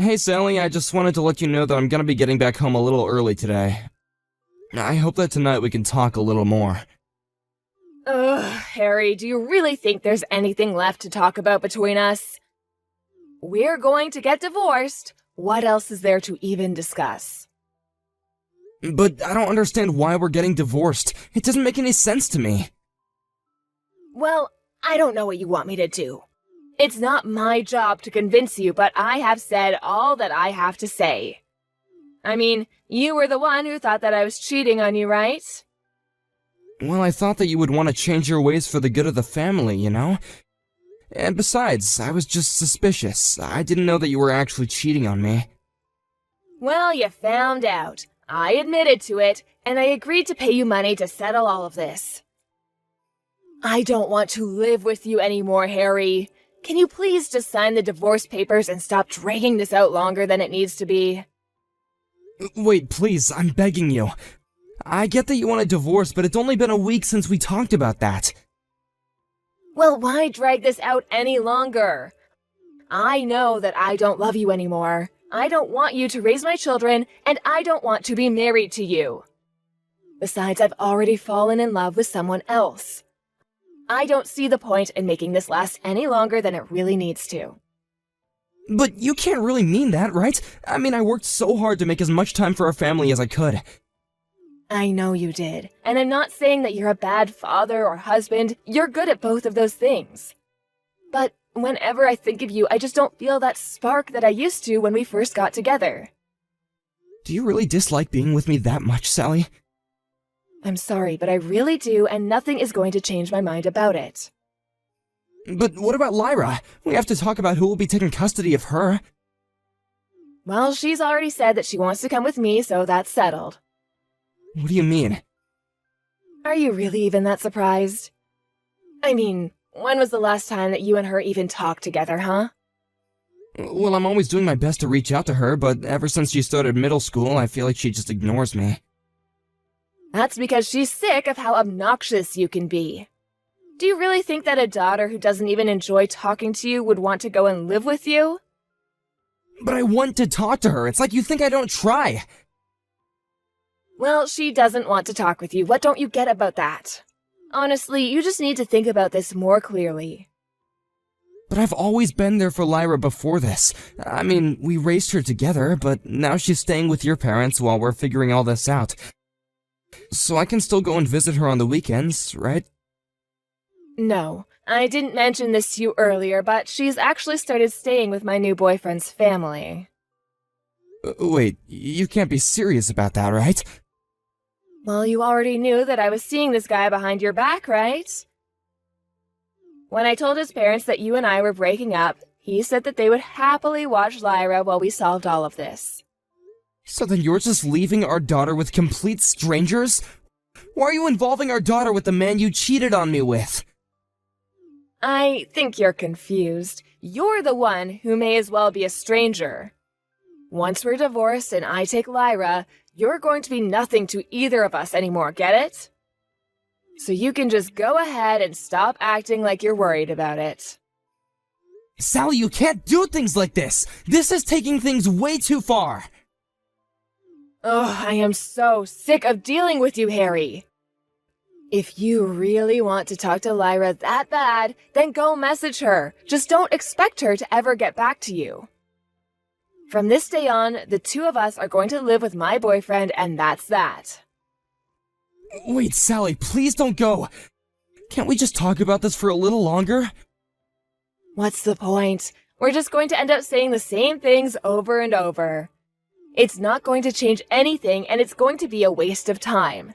Hey Sally, I just wanted to let you know that I'm gonna be getting back home a little early today. I hope that tonight we can talk a little more. Ugh, Harry, do you really think there's anything left to talk about between us? We're going to get divorced. What else is there to even discuss? But I don't understand why we're getting divorced. It doesn't make any sense to me. Well, I don't know what you want me to do. It's not my job to convince you, but I have said all that I have to say. I mean, you were the one who thought that I was cheating on you, right? Well, I thought that you would want to change your ways for the good of the family, you know? And besides, I was just suspicious. I didn't know that you were actually cheating on me. Well, you found out. I admitted to it, and I agreed to pay you money to settle all of this. I don't want to live with you anymore, Harry. Can you please just sign the divorce papers and stop dragging this out longer than it needs to be? Wait, please, I'm begging you. I get that you want a divorce, but it's only been a week since we talked about that. Well, why drag this out any longer? I know that I don't love you anymore. I don't want you to raise my children, and I don't want to be married to you. Besides, I've already fallen in love with someone else. I don't see the point in making this last any longer than it really needs to. But you can't really mean that, right? I mean, I worked so hard to make as much time for our family as I could. I know you did, and I'm not saying that you're a bad father or husband. You're good at both of those things. But whenever I think of you, I just don't feel that spark that I used to when we first got together. Do you really dislike being with me that much, Sally? I'm sorry, but I really do, and nothing is going to change my mind about it. But what about Lyra? We have to talk about who will be taking custody of her. Well, she's already said that she wants to come with me, so that's settled. What do you mean? Are you really even that surprised? I mean, when was the last time that you and her even talked together, huh? Well, I'm always doing my best to reach out to her, but ever since she started middle school, I feel like she just ignores me. That's because she's sick of how obnoxious you can be. Do you really think that a daughter who doesn't even enjoy talking to you would want to go and live with you? But I want to talk to her. It's like you think I don't try. Well, she doesn't want to talk with you. What don't you get about that? Honestly, you just need to think about this more clearly. But I've always been there for Lyra before this. I mean, we raised her together, but now she's staying with your parents while we're figuring all this out. So I can still go and visit her on the weekends, right? No, I didn't mention this to you earlier, but she's actually started staying with my new boyfriend's family. Wait, you can't be serious about that, right? Well, you already knew that I was seeing this guy behind your back, right? When I told his parents that you and I were breaking up, he said that they would happily watch Lyra while we solved all of this. So then you're just leaving our daughter with complete strangers? Why are you involving our daughter with the man you cheated on me with? I think you're confused. You're the one who may as well be a stranger. Once we're divorced and I take Lyra, you're going to be nothing to either of us anymore, get it? So you can just go ahead and stop acting like you're worried about it. Sally, you can't do things like this! This is taking things way too far! Oh, I am so sick of dealing with you, Harry. If you really want to talk to Lyra that bad, then go message her. Just don't expect her to ever get back to you. From this day on, the two of us are going to live with my boyfriend, and that's that. Wait, Sally, please don't go! Can't we just talk about this for a little longer? What's the point? We're just going to end up saying the same things over and over. It's not going to change anything, and it's going to be a waste of time.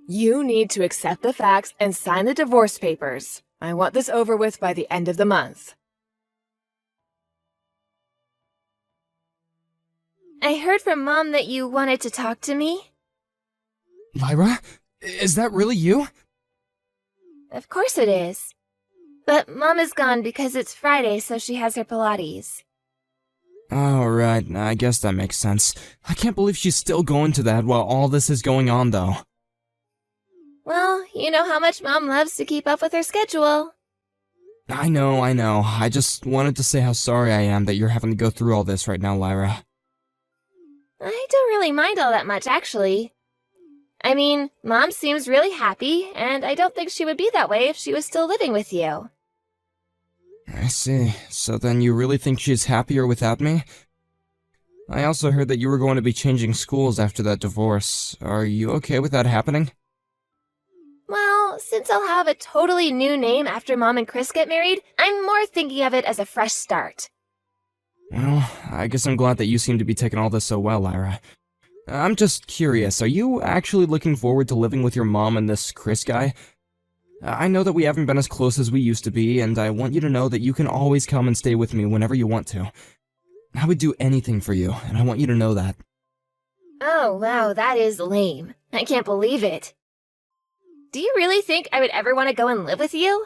You need to accept the facts and sign the divorce papers. I want this over with by the end of the month. I heard from Mom that you wanted to talk to me. Lyra? Is that really you? Of course it is. But Mom is gone because it's Friday, so she has her Pilates. Oh, right. I guess that makes sense. I can't believe she's still going to that while all this is going on, though. Well, you know how much Mom loves to keep up with her schedule. I know. I just wanted to say how sorry I am that you're having to go through all this right now, Lyra. I don't really mind all that much, actually. I mean, Mom seems really happy, and I don't think she would be that way if she was still living with you. I see. So then you really think she's happier without me? I also heard that you were going to be changing schools after that divorce. Are you okay with that happening? Well, since I'll have a totally new name after Mom and Chris get married, I'm more thinking of it as a fresh start. Well, I guess I'm glad that you seem to be taking all this so well, Lyra. I'm just curious, are you actually looking forward to living with your mom and this Chris guy? I know that we haven't been as close as we used to be, and I want you to know that you can always come and stay with me whenever you want to. I would do anything for you, and I want you to know that. Oh, wow, that is lame. I can't believe it. Do you really think I would ever want to go and live with you?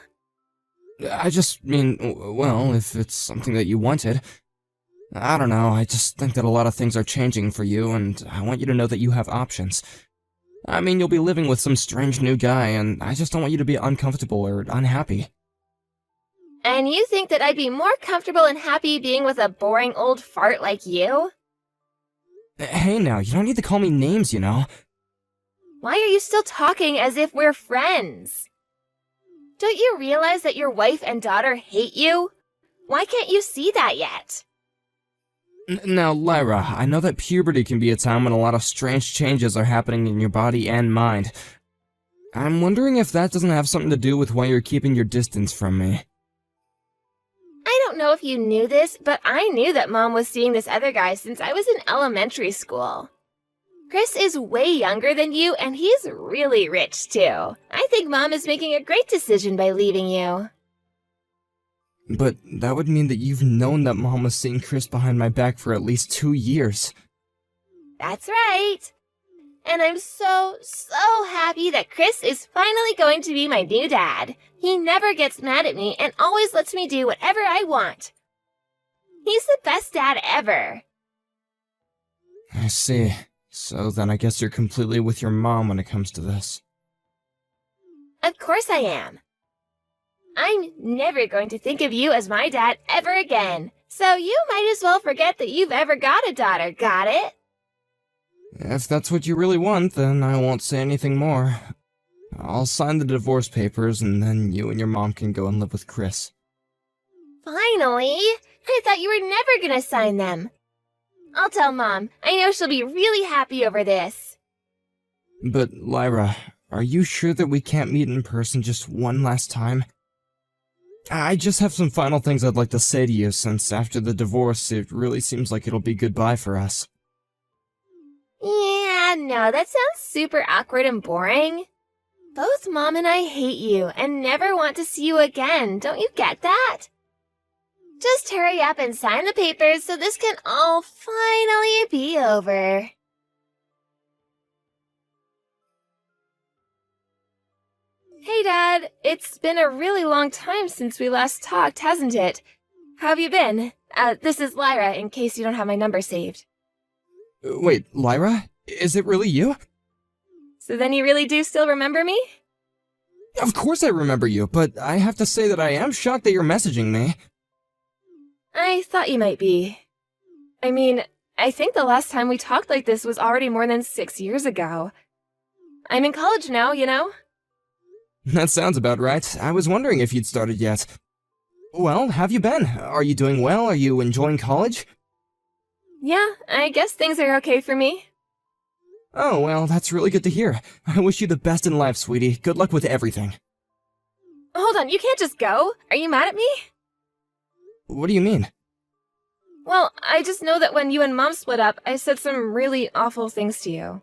I just mean, well, if it's something that you wanted. I don't know, I just think that a lot of things are changing for you, and I want you to know that you have options. I mean, you'll be living with some strange new guy, and I just don't want you to be uncomfortable or unhappy. And you think that I'd be more comfortable and happy being with a boring old fart like you? Hey now, you don't need to call me names, you know? Why are you still talking as if we're friends? Don't you realize that your wife and daughter hate you? Why can't you see that yet? Now, Lyra, I know that puberty can be a time when a lot of strange changes are happening in your body and mind. I'm wondering if that doesn't have something to do with why you're keeping your distance from me. I don't know if you knew this, but I knew that Mom was seeing this other guy since I was in elementary school. Chris is way younger than you, and he's really rich, too. I think Mom is making a great decision by leaving you. But that would mean that you've known that Mom was seeing Chris behind my back for at least 2 years. That's right. And I'm so happy that Chris is finally going to be my new dad. He never gets mad at me and always lets me do whatever I want. He's the best dad ever. I see. So then I guess you're completely with your mom when it comes to this. Of course I am. I'm never going to think of you as my dad ever again. So you might as well forget that you've ever got a daughter, got it? If that's what you really want, then I won't say anything more. I'll sign the divorce papers, and then you and your mom can go and live with Chris. Finally! I thought you were never gonna sign them. I'll tell Mom. I know she'll be really happy over this. But, Lyra, are you sure that we can't meet in person just one last time? I just have some final things I'd like to say to you, since after the divorce, it really seems like it'll be goodbye for us. Yeah, no, that sounds super awkward and boring. Both Mom and I hate you and never want to see you again. Don't you get that? Just hurry up and sign the papers so this can all finally be over. Hey, Dad. It's been a really long time since we last talked, hasn't it? How have you been? This is Lyra, in case you don't have my number saved. Wait, Lyra? Is it really you? So then you really do still remember me? Of course I remember you, but I have to say that I am shocked that you're messaging me. I thought you might be. I mean, I think the last time we talked like this was already more than 6 years ago. I'm in college now, you know? That sounds about right. I was wondering if you'd started yet. Well, have you been? Are you doing well? Are you enjoying college? Yeah, I guess things are okay for me. Oh, well, that's really good to hear. I wish you the best in life, sweetie. Good luck with everything. Hold on, you can't just go. Are you mad at me? What do you mean? Well, I just know that when you and Mom split up, I said some really awful things to you.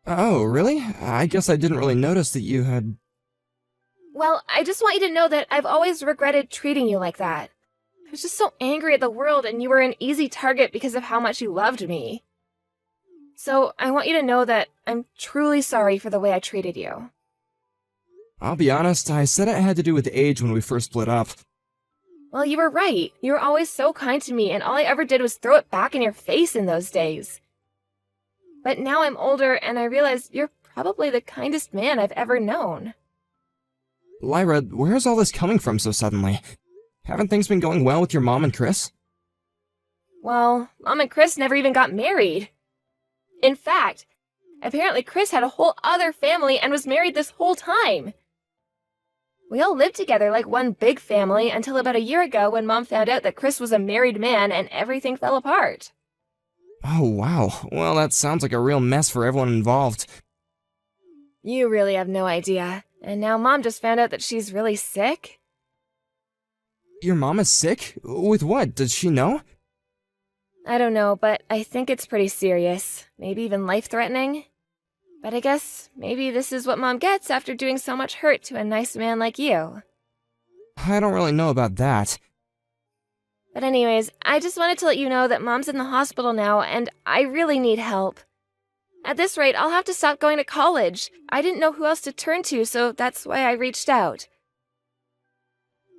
Oh, really? I guess I didn't really notice that you had... Well, I just want you to know that I've always regretted treating you like that. I was just so angry at the world, and you were an easy target because of how much you loved me. So, I want you to know that I'm truly sorry for the way I treated you. I'll be honest, I said it had to do with age when we first split up. Well, you were right. You were always so kind to me, and all I ever did was throw it back in your face in those days. But now I'm older, and I realize you're probably the kindest man I've ever known. Lyra, where's all this coming from so suddenly? Haven't things been going well with your mom and Chris? Well, Mom and Chris never even got married. In fact, apparently Chris had a whole other family and was married this whole time. We all lived together like one big family until about a year ago when Mom found out that Chris was a married man and everything fell apart. Oh, wow. Well, that sounds like a real mess for everyone involved. You really have no idea. And now Mom just found out that she's really sick? Your mom is sick? With what? Does she know? I don't know, but I think it's pretty serious. Maybe even life-threatening. But I guess maybe this is what Mom gets after doing so much hurt to a nice man like you. I don't really know about that. But anyways, I just wanted to let you know that Mom's in the hospital now, and I really need help. At this rate, I'll have to stop going to college. I didn't know who else to turn to, so that's why I reached out.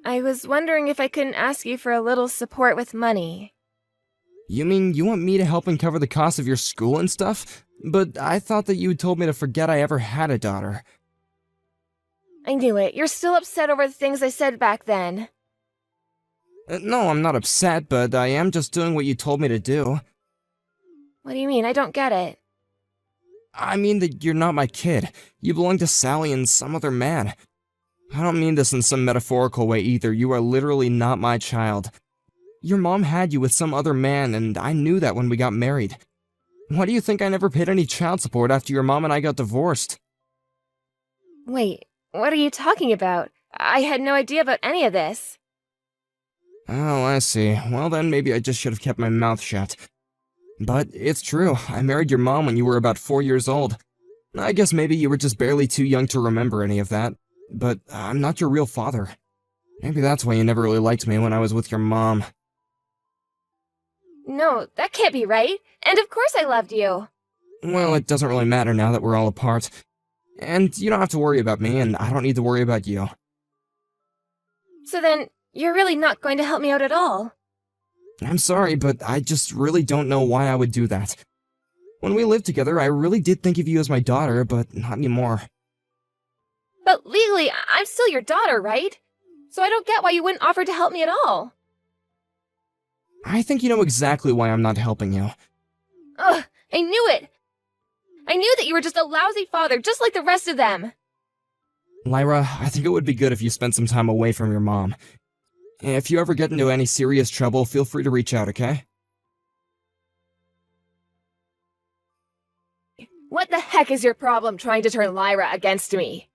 I was wondering if I couldn't ask you for a little support with money. You mean you want me to help and cover the cost of your school and stuff? But I thought that you told me to forget I ever had a daughter. I knew it. You're still upset over the things I said back then. No, I'm not upset, but I am just doing what you told me to do. What do you mean? I don't get it. I mean that you're not my kid. You belong to Sally and some other man. I don't mean this in some metaphorical way either. You are literally not my child. Your mom had you with some other man, and I knew that when we got married. Why do you think I never paid any child support after your mom and I got divorced? Wait, what are you talking about? I had no idea about any of this. Oh, I see. Well then, maybe I just should have kept my mouth shut. But it's true, I married your mom when you were about 4 years old. I guess maybe you were just barely too young to remember any of that. But I'm not your real father. Maybe that's why you never really liked me when I was with your mom. No, that can't be right. And of course I loved you. Well, it doesn't really matter now that we're all apart. And you don't have to worry about me, and I don't need to worry about you. So then, you're really not going to help me out at all? I'm sorry, but I just really don't know why I would do that. When we lived together, I really did think of you as my daughter, but not anymore. But legally, I'm still your daughter, right? So I don't get why you wouldn't offer to help me at all. I think you know exactly why I'm not helping you. Ugh, I knew it! I knew that you were just a lousy father, just like the rest of them! Lyra, I think it would be good if you spent some time away from your mom. If you ever get into any serious trouble, feel free to reach out, okay? What the heck is your problem trying to turn Lyra against me?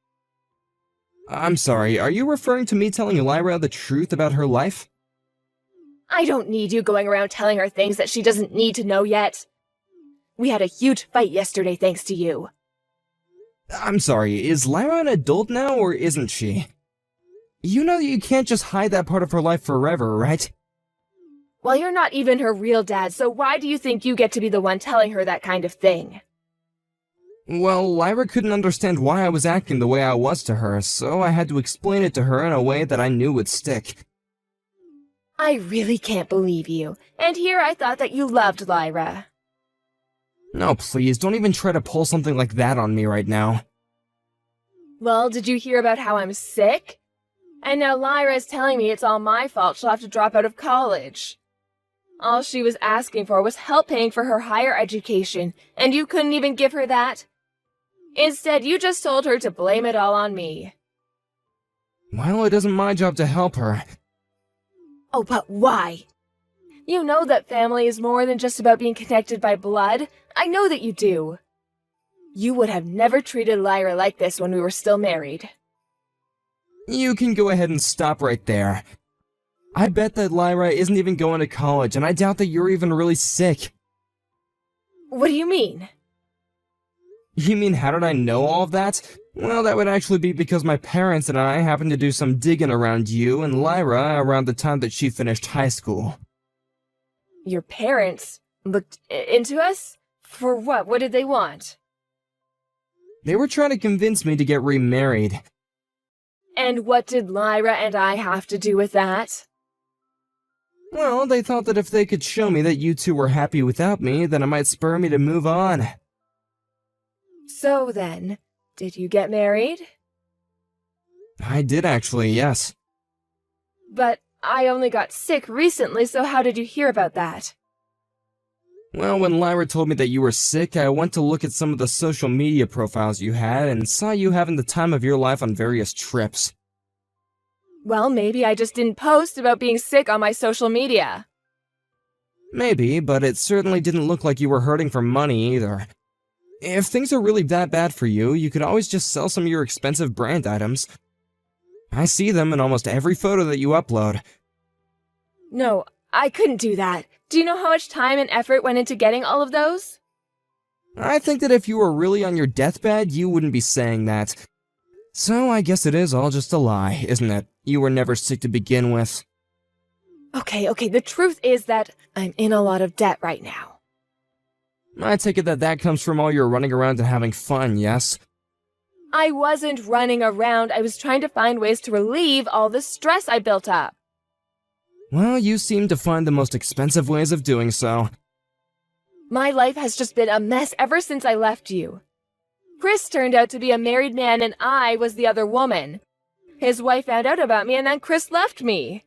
I'm sorry, are you referring to me telling Lyra the truth about her life? I don't need you going around telling her things that she doesn't need to know yet. We had a huge fight yesterday thanks to you. I'm sorry, is Lyra an adult now, or isn't she? You know that you can't just hide that part of her life forever, right? Well, you're not even her real dad, so why do you think you get to be the one telling her that kind of thing? Well, Lyra couldn't understand why I was acting the way I was to her, so I had to explain it to her in a way that I knew would stick. I really can't believe you. And here I thought that you loved Lyra. No, please, don't even try to pull something like that on me right now. Well, did you hear about how I'm sick? And now Lyra's telling me it's all my fault she'll have to drop out of college. All she was asking for was help paying for her higher education, and you couldn't even give her that? Instead, you just told her to blame it all on me. Well, it isn't my job to help her. Oh, but why? You know that family is more than just about being connected by blood. I know that you do. You would have never treated Lyra like this when we were still married. You can go ahead and stop right there. I bet that Lyra isn't even going to college, and I doubt that you're even really sick. What do you mean? You mean how did I know all of that? Well, that would actually be because my parents and I happened to do some digging around you and Lyra around the time that she finished high school. Your parents looked into us? For what? What did they want? They were trying to convince me to get remarried. And what did Lyra and I have to do with that? Well, they thought that if they could show me that you two were happy without me, then it might spur me to move on. So then, did you get married? I did actually, yes. But I only got sick recently, so how did you hear about that? Well, when Lyra told me that you were sick, I went to look at some of the social media profiles you had and saw you having the time of your life on various trips. Well, maybe I just didn't post about being sick on my social media. Maybe, but it certainly didn't look like you were hurting for money either. If things are really that bad for you, you could always just sell some of your expensive brand items. I see them in almost every photo that you upload. No, I couldn't do that. Do you know how much time and effort went into getting all of those? I think that if you were really on your deathbed, you wouldn't be saying that. So I guess it is all just a lie, isn't it? You were never sick to begin with. Okay, the truth is that I'm in a lot of debt right now. I take it that that comes from all your running around and having fun, yes? I wasn't running around, I was trying to find ways to relieve all the stress I built up. Well, you seem to find the most expensive ways of doing so. My life has just been a mess ever since I left you. Chris turned out to be a married man and I was the other woman. His wife found out about me and then Chris left me.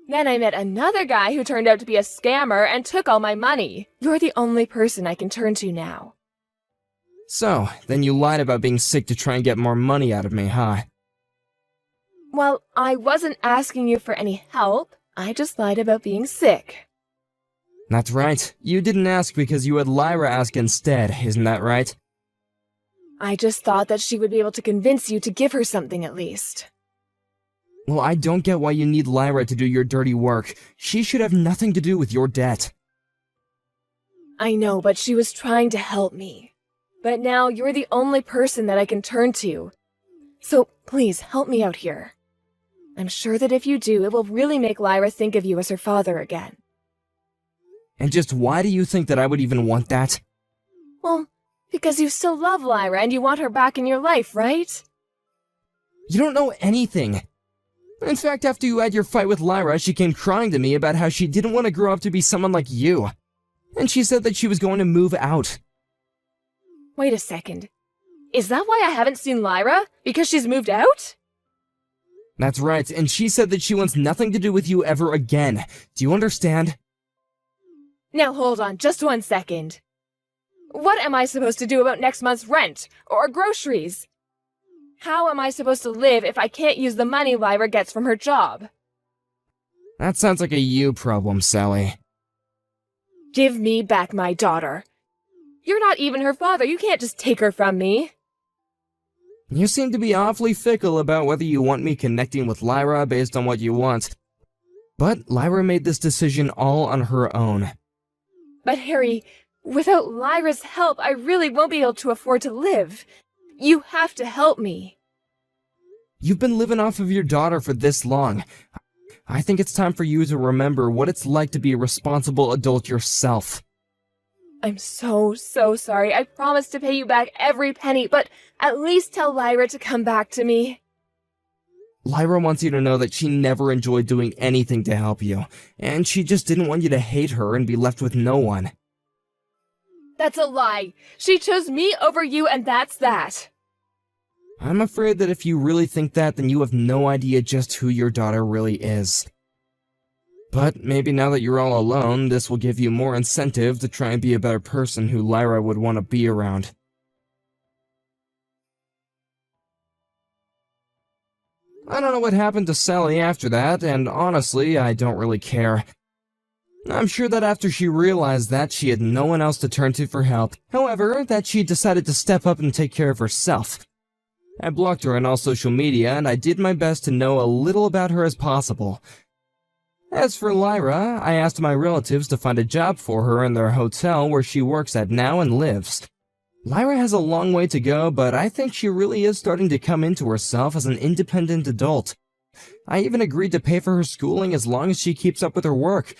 Then I met another guy who turned out to be a scammer and took all my money. You're the only person I can turn to now. So, then you lied about being sick to try and get more money out of me, huh? Well, I wasn't asking you for any help. I just lied about being sick. That's right. You didn't ask because you had Lyra ask instead, isn't that right? I just thought that she would be able to convince you to give her something at least. Well, I don't get why you need Lyra to do your dirty work. She should have nothing to do with your debt. I know, but she was trying to help me. But now you're the only person that I can turn to. So please help me out here. I'm sure that if you do, it will really make Lyra think of you as her father again. And just why do you think that I would even want that? Well, because you still love Lyra and you want her back in your life, right? You don't know anything. In fact, after you had your fight with Lyra, she came crying to me about how she didn't want to grow up to be someone like you. And she said that she was going to move out. Wait a second. Is that why I haven't seen Lyra? Because she's moved out? That's right, and she said that she wants nothing to do with you ever again. Do you understand? Now hold on, just 1 second. What am I supposed to do about next month's rent? Or groceries? How am I supposed to live if I can't use the money Lyra gets from her job? That sounds like a you problem, Sally. Give me back my daughter. You're not even her father, you can't just take her from me. You seem to be awfully fickle about whether you want me connecting with Lyra based on what you want. But Lyra made this decision all on her own. But Harry, without Lyra's help, I really won't be able to afford to live. You have to help me. You've been living off of your daughter for this long. I think it's time for you to remember what it's like to be a responsible adult yourself. I'm so sorry. I promise to pay you back every penny, but at least tell Lyra to come back to me. Lyra wants you to know that she never enjoyed doing anything to help you, and she just didn't want you to hate her and be left with no one. That's a lie. She chose me over you, and that's that. I'm afraid that if you really think that, then you have no idea just who your daughter really is. But maybe now that you're all alone, this will give you more incentive to try and be a better person who Lyra would want to be around. I don't know what happened to Sally after that, and honestly, I don't really care. I'm sure that after she realized that, she had no one else to turn to for help. However, that she decided to step up and take care of herself. I blocked her on all social media, and I did my best to know a little about her as possible. As for Lyra, I asked my relatives to find a job for her in their hotel where she works at now and lives. Lyra has a long way to go, but I think she really is starting to come into herself as an independent adult. I even agreed to pay for her schooling as long as she keeps up with her work,